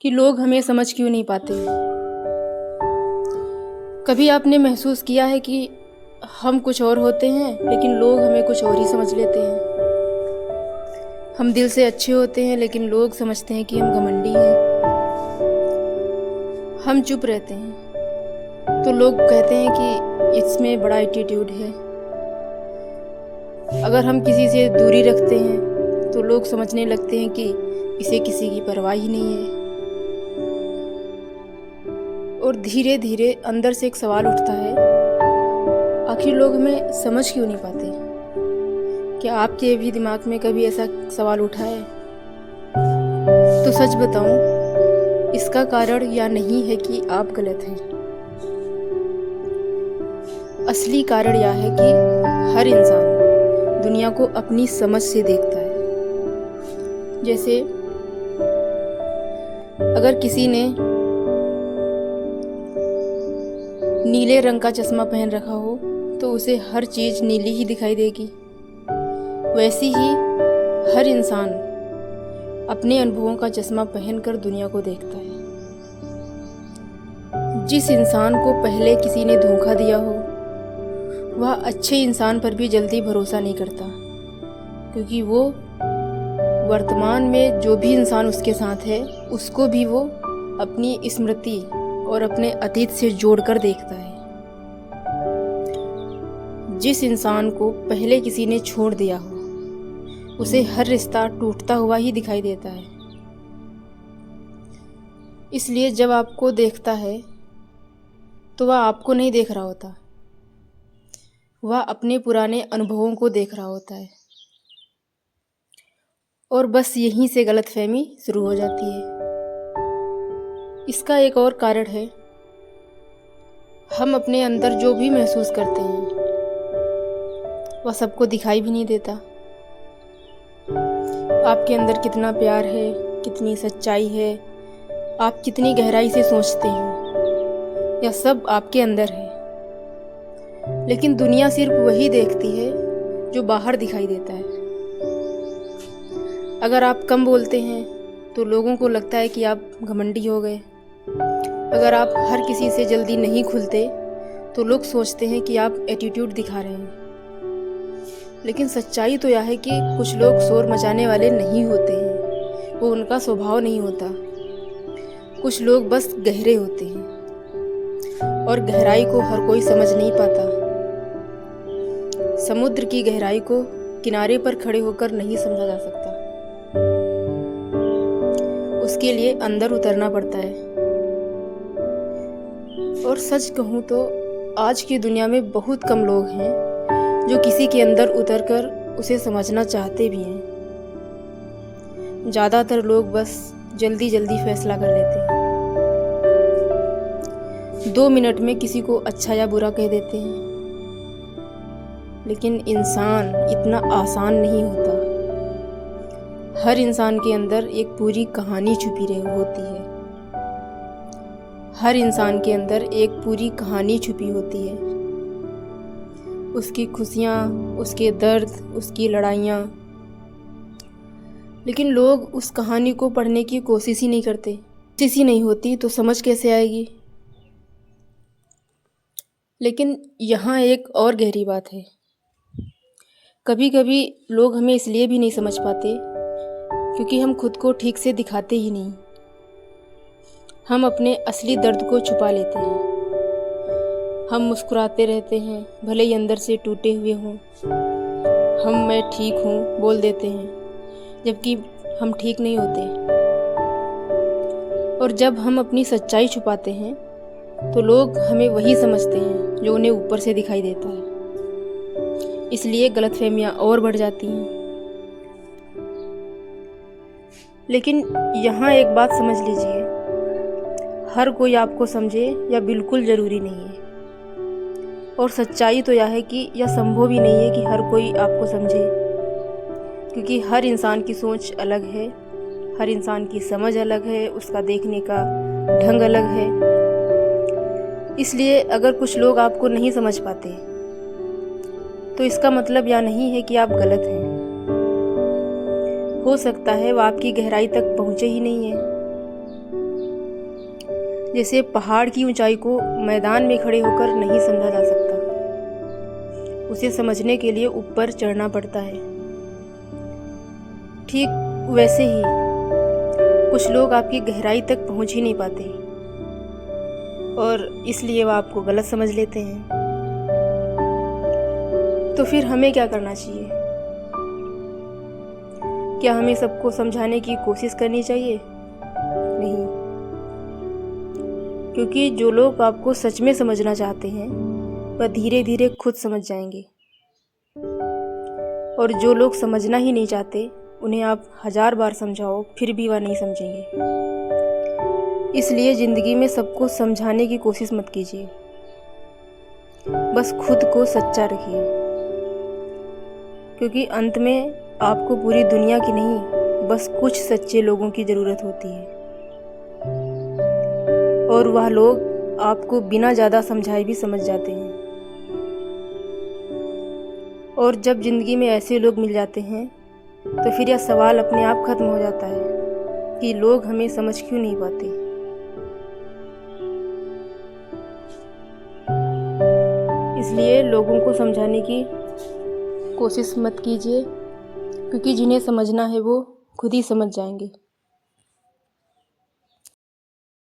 कि लोग हमें समझ क्यों नहीं पाते। कभी आपने महसूस किया है कि हम कुछ और होते हैं लेकिन लोग हमें कुछ और ही समझ लेते हैं। हम दिल से अच्छे होते हैं लेकिन लोग समझते हैं कि हम घमंडी हैं। हम चुप रहते हैं तो लोग कहते हैं कि इसमें बड़ा एटीट्यूड है। अगर हम किसी से दूरी रखते हैं तो लोग समझने लगते हैं कि इसे किसी की परवाह ही नहीं है। और धीरे धीरे अंदर से एक सवाल उठता है, आखिर लोग हमें समझ क्यों नहीं पाते। क्या आपके भी दिमाग में कभी ऐसा सवाल उठा है? तो सच बताऊं, इसका कारण यह नहीं है कि आप गलत हैं। असली कारण यह है कि हर इंसान दुनिया को अपनी समझ से देखता है। जैसे अगर किसी ने नीले रंग का चश्मा पहन रखा हो तो उसे हर चीज़ नीली ही दिखाई देगी। वैसे ही हर इंसान अपने अनुभवों का चश्मा पहनकर दुनिया को देखता है। जिस इंसान को पहले किसी ने धोखा दिया हो वह अच्छे इंसान पर भी जल्दी भरोसा नहीं करता, क्योंकि वो वर्तमान में जो भी इंसान उसके साथ है उसको भी वो अपनी स्मृति और अपने अतीत से जोड़कर देखता है। जिस इंसान को पहले किसी ने छोड़ दिया हो उसे हर रिश्ता टूटता हुआ ही दिखाई देता है। इसलिए जब आपको देखता है तो वह आपको नहीं देख रहा होता, वह अपने पुराने अनुभवों को देख रहा होता है। और बस यहीं से गलतफहमी शुरू हो जाती है। इसका एक और कारण है, हम अपने अंदर जो भी महसूस करते हैं वह सबको दिखाई भी नहीं देता। आपके अंदर कितना प्यार है, कितनी सच्चाई है, आप कितनी गहराई से सोचते हैं, यह सब आपके अंदर है। लेकिन दुनिया सिर्फ वही देखती है जो बाहर दिखाई देता है। अगर आप कम बोलते हैं तो लोगों को लगता है कि आप घमंडी हो गए। अगर आप हर किसी से जल्दी नहीं खुलते तो लोग सोचते हैं कि आप एटीट्यूड दिखा रहे हैं। लेकिन सच्चाई तो यह है कि कुछ लोग शोर मचाने वाले नहीं होते हैं, वो उनका स्वभाव नहीं होता। कुछ लोग बस गहरे होते हैं और गहराई को हर कोई समझ नहीं पाता। समुद्र की गहराई को किनारे पर खड़े होकर नहीं समझा जा सकता, उसके लिए अंदर उतरना पड़ता है। और सच कहूँ तो आज की दुनिया में बहुत कम लोग हैं जो किसी के अंदर उतरकर उसे समझना चाहते भी हैं। ज़्यादातर लोग बस जल्दी जल्दी फैसला कर लेते हैं, 2 मिनट में किसी को अच्छा या बुरा कह देते हैं। लेकिन इंसान इतना आसान नहीं होता। हर इंसान के अंदर एक पूरी कहानी छुपी रही होती है। हर इंसान के अंदर एक पूरी कहानी छुपी होती है, उसकी खुशियाँ, उसके दर्द, उसकी लड़ाइयाँ। लेकिन लोग उस कहानी को पढ़ने की कोशिश ही नहीं करते। कोशिश ही नहीं होती तो समझ कैसे आएगी। लेकिन यहाँ एक और गहरी बात है, कभी कभी लोग हमें इसलिए भी नहीं समझ पाते क्योंकि हम खुद को ठीक से दिखाते ही नहीं। हम अपने असली दर्द को छुपा लेते हैं। हम मुस्कुराते रहते हैं भले ही अंदर से टूटे हुए हों। मैं ठीक हूँ बोल देते हैं जबकि हम ठीक नहीं होते। और जब हम अपनी सच्चाई छुपाते हैं तो लोग हमें वही समझते हैं जो उन्हें ऊपर से दिखाई देता है। इसलिए गलतफहमियां और बढ़ जाती हैं। लेकिन यहाँ एक बात समझ लीजिए, हर कोई आपको समझे यह बिल्कुल ज़रूरी नहीं है। और सच्चाई तो यह है कि यह संभव ही नहीं है कि हर कोई आपको समझे, क्योंकि हर इंसान की सोच अलग है, हर इंसान की समझ अलग है, उसका देखने का ढंग अलग है। इसलिए अगर कुछ लोग आपको नहीं समझ पाते तो इसका मतलब यह नहीं है कि आप गलत हैं। हो सकता है वह आपकी गहराई तक पहुँचे ही नहीं है। जैसे पहाड़ की ऊंचाई को मैदान में खड़े होकर नहीं समझा जा सकता, उसे समझने के लिए ऊपर चढ़ना पड़ता है। ठीक वैसे ही कुछ लोग आपकी गहराई तक पहुंच ही नहीं पाते और इसलिए वो आपको गलत समझ लेते हैं। तो फिर हमें क्या करना चाहिए? क्या हमें सबको समझाने की कोशिश करनी चाहिए? नहीं, क्योंकि जो लोग आपको सच में समझना चाहते हैं वह धीरे धीरे खुद समझ जाएंगे, और जो लोग समझना ही नहीं चाहते उन्हें आप 1000 बार समझाओ फिर भी वह नहीं समझेंगे। इसलिए ज़िंदगी में सबको समझाने की कोशिश मत कीजिए, बस खुद को सच्चा रखिए, क्योंकि अंत में आपको पूरी दुनिया की नहीं, बस कुछ सच्चे लोगों की ज़रूरत होती है, और वह लोग आपको बिना ज़्यादा समझाए भी समझ जाते हैं। और जब ज़िंदगी में ऐसे लोग मिल जाते हैं तो फिर यह सवाल अपने आप खत्म हो जाता है कि लोग हमें समझ क्यों नहीं पाते। इसलिए लोगों को समझाने की कोशिश मत कीजिए, क्योंकि जिन्हें समझना है वो खुद ही समझ जाएंगे।